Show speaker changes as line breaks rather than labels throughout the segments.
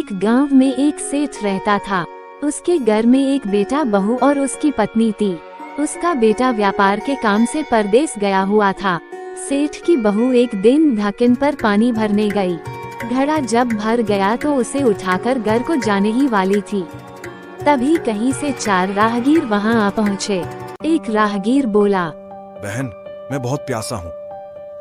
एक गांव में एक सेठ रहता था। उसके घर में एक बेटा, बहू और उसकी पत्नी थी। उसका बेटा व्यापार के काम से परदेश गया हुआ था। सेठ की बहू एक दिन ढक्कन पर पानी भरने गई। घड़ा जब भर गया तो उसे उठाकर घर को जाने ही वाली थी। तभी कहीं से 4 राहगीर वहां आ पहुँचे। एक राहगीर बोला,
बहन, मैं बहुत प्यासा हूँ,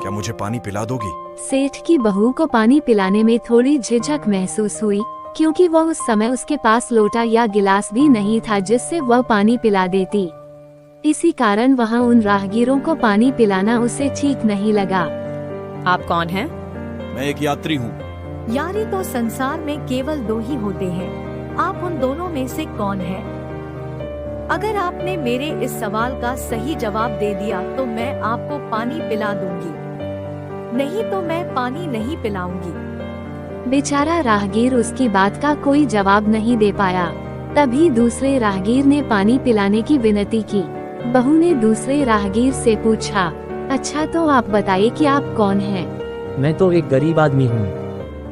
क्या मुझे पानी पिला दोगी?
सेठ की बहू को पानी पिलाने में थोड़ी झिझक महसूस हुई, क्योंकि वह उस समय उसके पास लोटा या गिलास भी नहीं था जिससे वह पानी पिला देती। इसी कारण वहां उन राहगीरों को पानी पिलाना उसे ठीक नहीं लगा।
आप कौन हैं?
मैं एक यात्री हूँ।
यारी तो संसार में केवल 2 ही होते हैं। आप उन दोनों में से कौन हैं? अगर आपने मेरे इस सवाल का सही जवाब दे दिया तो मैं आपको पानी पिला दूंगी, नहीं तो मैं पानी नहीं पिलाऊंगी।
बेचारा राहगीर उसकी बात का कोई जवाब नहीं दे पाया। तभी दूसरे राहगीर ने पानी पिलाने की विनती की। बहू ने दूसरे राहगीर से पूछा, अच्छा तो आप बताइए कि आप कौन हैं?
मैं तो एक गरीब आदमी हूँ।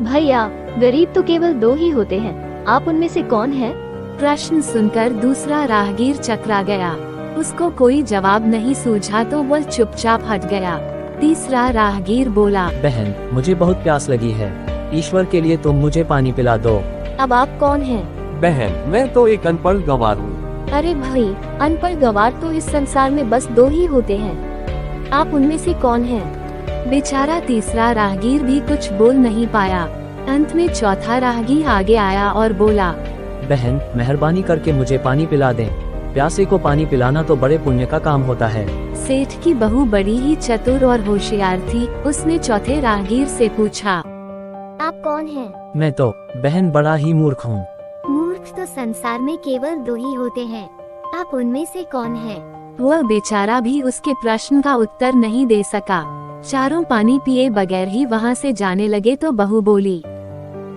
भैया, गरीब तो केवल 2 ही होते हैं, आप उनमें से कौन हैं?
प्रश्न सुनकर दूसरा राहगीर चकरा गया। उसको कोई जवाब नहीं सूझा तो वह चुपचाप हट गया। तीसरा राहगीर बोला,
बहन, मुझे बहुत प्यास लगी है, ईश्वर के लिए तुम मुझे पानी पिला दो।
अब आप कौन हैं?
बहन, मैं तो एक अनपढ़ गंवार हूँ।
अरे भाई, अनपढ़ गंवार तो इस संसार में बस 2 ही होते हैं, आप उनमें से कौन हैं?
बेचारा तीसरा राहगीर भी कुछ बोल नहीं पाया। अंत में चौथा राहगीर आगे आया और बोला,
बहन, मेहरबानी करके मुझे पानी पिला दें, प्यासे को पानी पिलाना तो बड़े पुण्य का काम होता है।
सेठ की बहू बड़ी ही चतुर और होशियार थी। उसने चौथे राहगीर से पूछा,
आप कौन हैं?
मैं तो बहन बड़ा ही मूर्ख हूँ।
मूर्ख तो संसार में केवल 2 ही होते हैं, आप उनमें से कौन हैं?
वह बेचारा भी उसके प्रश्न का उत्तर नहीं दे सका। चारों पानी पिए बगैर ही वहाँ से जाने लगे तो बहू बोली,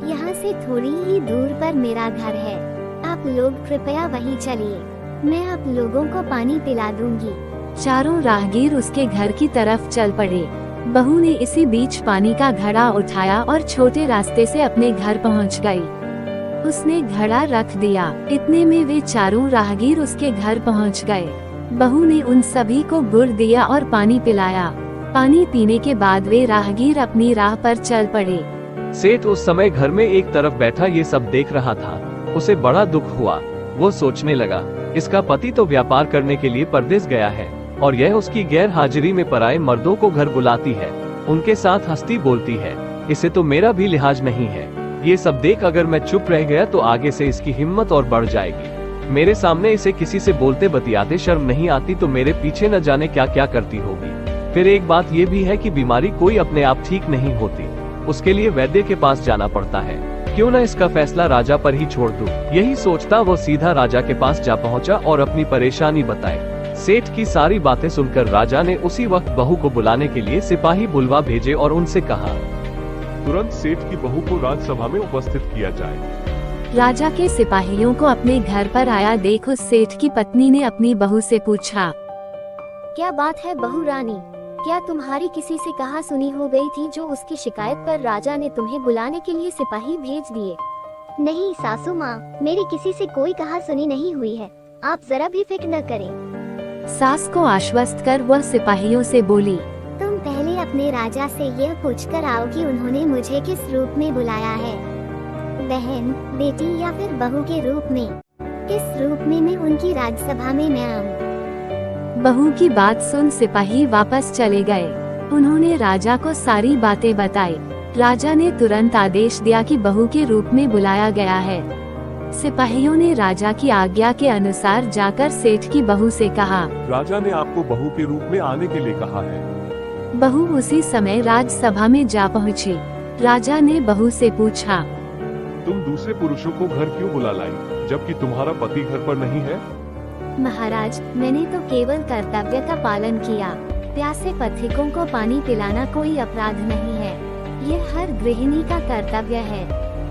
यहाँ से थोड़ी ही दूर पर मेरा घर है, आप लोग कृपया वहीं चलिए, मैं आप लोगों को पानी पिला दूंगी।
चारों राहगीर उसके घर की तरफ चल पड़े। बहू ने इसी बीच पानी का घड़ा उठाया और छोटे रास्ते से अपने घर पहुंच गई। उसने घड़ा रख दिया। इतने में वे चारों राहगीर उसके घर पहुंच गए। बहू ने उन सभी को गुड़ दिया और पानी पिलाया। पानी पीने के बाद वे राहगीर अपनी राह पर चल पड़े।
सेठ उस समय घर में एक तरफ बैठा ये सब देख रहा था। उसे बड़ा दुख हुआ। वो सोचने लगा, इसका पति तो व्यापार करने के लिए परदेश गया है और यह उसकी गैर हाजिरी में पराये मर्दों को घर बुलाती है, उनके साथ हंसती बोलती है। इसे तो मेरा भी लिहाज नहीं है। ये सब देख अगर मैं चुप रह गया तो आगे से इसकी हिम्मत और बढ़ जाएगी। मेरे सामने इसे किसी से बोलते बतियाते शर्म नहीं आती तो मेरे पीछे न जाने क्या क्या करती होगी। फिर एक बात ये भी है कि बीमारी कोई अपने आप ठीक नहीं होती, उसके लिए वैद्य के पास जाना पड़ता है। क्यों न इसका फैसला राजा पर ही छोड़ दूं। यही सोचता वो सीधा राजा के पास जा पहुंचा और अपनी परेशानी बताई। सेठ की सारी बातें सुनकर राजा ने उसी वक्त बहू को बुलाने के लिए सिपाही बुलवा भेजे और उनसे कहा,
तुरंत सेठ की बहू को राजसभा में उपस्थित किया जाए।
राजा के सिपाहियों को अपने घर पर आया देख उस सेठ की पत्नी ने अपनी बहू से पूछा,
क्या बात है बहू रानी, क्या तुम्हारी किसी से कहा सुनी हो गई थी जो उसकी शिकायत पर राजा ने तुम्हें बुलाने के लिए सिपाही भेज दिए?
नहीं सासू माँ, मेरी किसी से कोई कहा सुनी नहीं हुई है, आप जरा भी फिक्र न करें।
सास को आश्वस्त कर वह सिपाहियों से बोली,
तुम पहले अपने राजा से यह पूछकर आओ कि उन्होंने मुझे किस रूप में बुलाया है, बहन, बेटी या फिर बहू के रूप में। किस रूप में मैं उनकी राजसभा में न आऊं।
बहू की बात सुन सिपाही वापस चले गए। उन्होंने राजा को सारी बातें बताई। राजा ने तुरंत आदेश दिया कि बहू के रूप में बुलाया गया है। सिपाहियों ने राजा की आज्ञा के अनुसार जाकर सेठ की बहू से कहा,
राजा ने आपको बहू के रूप में आने के लिए कहा है।
बहू उसी समय राजसभा में जा पहुंची। राजा ने बहू से पूछा,
तुम दूसरे पुरुषों को घर क्यों बुला लाई, जबकि तुम्हारा पति घर पर नहीं है?
महाराज, मैंने तो केवल कर्तव्य का पालन किया। प्यासे पथिकों को पानी पिलाना कोई अपराध नहीं है, ये हर गृहिणी का कर्तव्य है।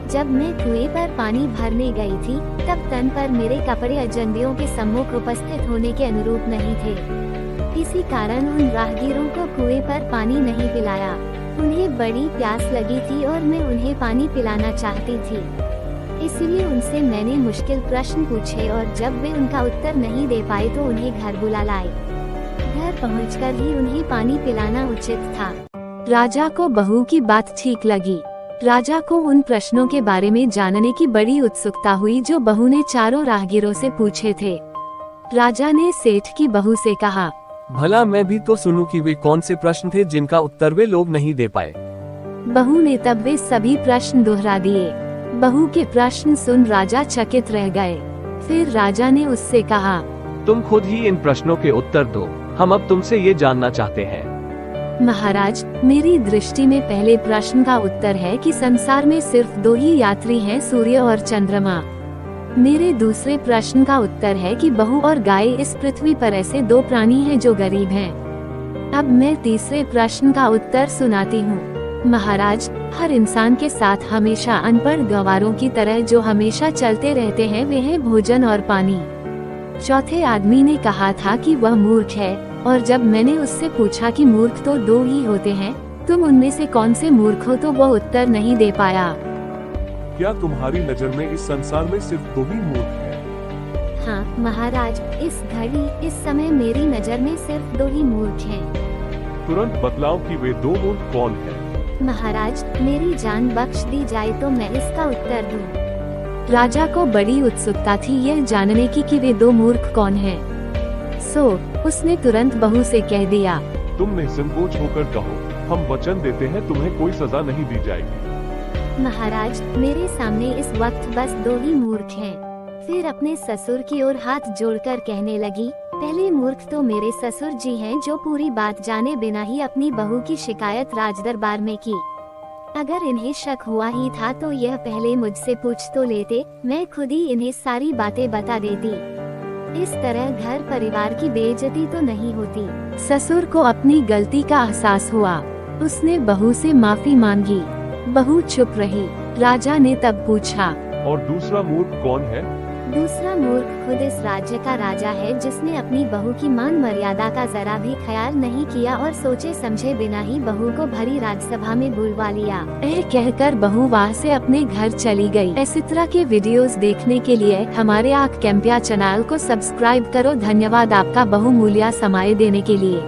जब मैं कुएं पर पानी भरने गई थी तब तन पर मेरे कपड़े अजनबियों के सम्मुख उपस्थित होने के अनुरूप नहीं थे। इसी कारण उन राहगीरों को कुएं पर पानी नहीं पिलाया। उन्हें बड़ी प्यास लगी थी और मैं उन्हें पानी पिलाना चाहती थी।
इसलिए उनसे मैंने मुश्किल प्रश्न पूछे और जब वे उनका उत्तर नहीं दे पाए तो उन्हें घर बुला लाए। घर पहुंचकर ही उन्हें पानी पिलाना उचित था।
राजा को बहू की बात ठीक लगी। राजा को उन प्रश्नों के बारे में जानने की बड़ी उत्सुकता हुई जो बहू ने चारों राहगीरों से पूछे थे। राजा ने सेठ की बहू से कहा,
भला मैं भी तो सुनूं कि वे कौन से प्रश्न थे जिनका उत्तर वे लोग नहीं दे पाए।
बहू ने तब वे सभी प्रश्न दोहरा दिए। बहू के प्रश्न सुन राजा चकित रह गए। फिर राजा ने उससे कहा,
तुम खुद ही इन प्रश्नों के उत्तर दो, हम अब तुमसे ये जानना चाहते हैं।
महाराज, मेरी दृष्टि में पहले प्रश्न का उत्तर है कि संसार में सिर्फ 2 ही यात्री हैं, सूर्य और चंद्रमा। मेरे दूसरे प्रश्न का उत्तर है कि बहू और गाय इस पृथ्वी पर ऐसे 2 प्राणी हैं जो गरीब हैं। अब मैं तीसरे प्रश्न का उत्तर सुनाती हूँ। महाराज, हर इंसान के साथ हमेशा अनपढ़ गंवारों की तरह जो हमेशा चलते रहते हैं वे हैं भोजन और पानी। चौथे आदमी ने कहा था कि वह मूर्ख है, और जब मैंने उससे पूछा कि मूर्ख तो 2 ही होते हैं, तुम उनमें से कौन से मूर्ख हो, तो वह उत्तर नहीं दे पाया।
क्या तुम्हारी नजर में इस संसार में सिर्फ 2 ही मूर्ख हैं?
हाँ महाराज, इस घड़ी इस समय मेरी नजर में सिर्फ 2 ही मूर्ख हैं।
तुरंत बतलाओ कि वे 2 मूर्ख कौन हैं?
महाराज, मेरी जान बख्श दी जाए तो मैं इसका उत्तर दूं।
राजा को बड़ी उत्सुकता थी यह जानने की कि वे 2 मूर्ख कौन हैं। सो उसने तुरंत बहू से कह दिया,
तुम निसंकोच होकर कहो, हम वचन देते हैं तुम्हें कोई सजा नहीं दी जाएगी।
महाराज, मेरे सामने इस वक्त बस 2 ही मूर्ख हैं। फिर अपने ससुर की ओर हाथ जोड़कर कहने लगी, पहले मूर्ख तो मेरे ससुर जी हैं जो पूरी बात जाने बिना ही अपनी बहू की शिकायत राजदरबार में की। अगर इन्हें शक हुआ ही था तो यह पहले मुझसे पूछ तो लेते, मैं खुद ही इन्हें सारी बातें बता देती। इस तरह घर परिवार की बेइज्जती तो नहीं होती।
ससुर को अपनी गलती का एहसास हुआ। उसने बहू से माफी मांगी। बहू चुप रही। राजा ने तब पूछा,
और दूसरा मूर्ख कौन है?
दूसरा मूर्ख खुद इस राज्य का राजा है जिसने अपनी बहू की मान मर्यादा का जरा भी ख्याल नहीं किया और सोचे समझे बिना ही बहू को भरी राजसभा में बुलवा लिया।
कहकर बहू वहाँ से अपने घर चली गई। इसी तरह के वीडियोस देखने के लिए हमारे आक कैंपिया चैनल को सब्सक्राइब करो। धन्यवाद आपका बहुमूल्य समय देने के लिए।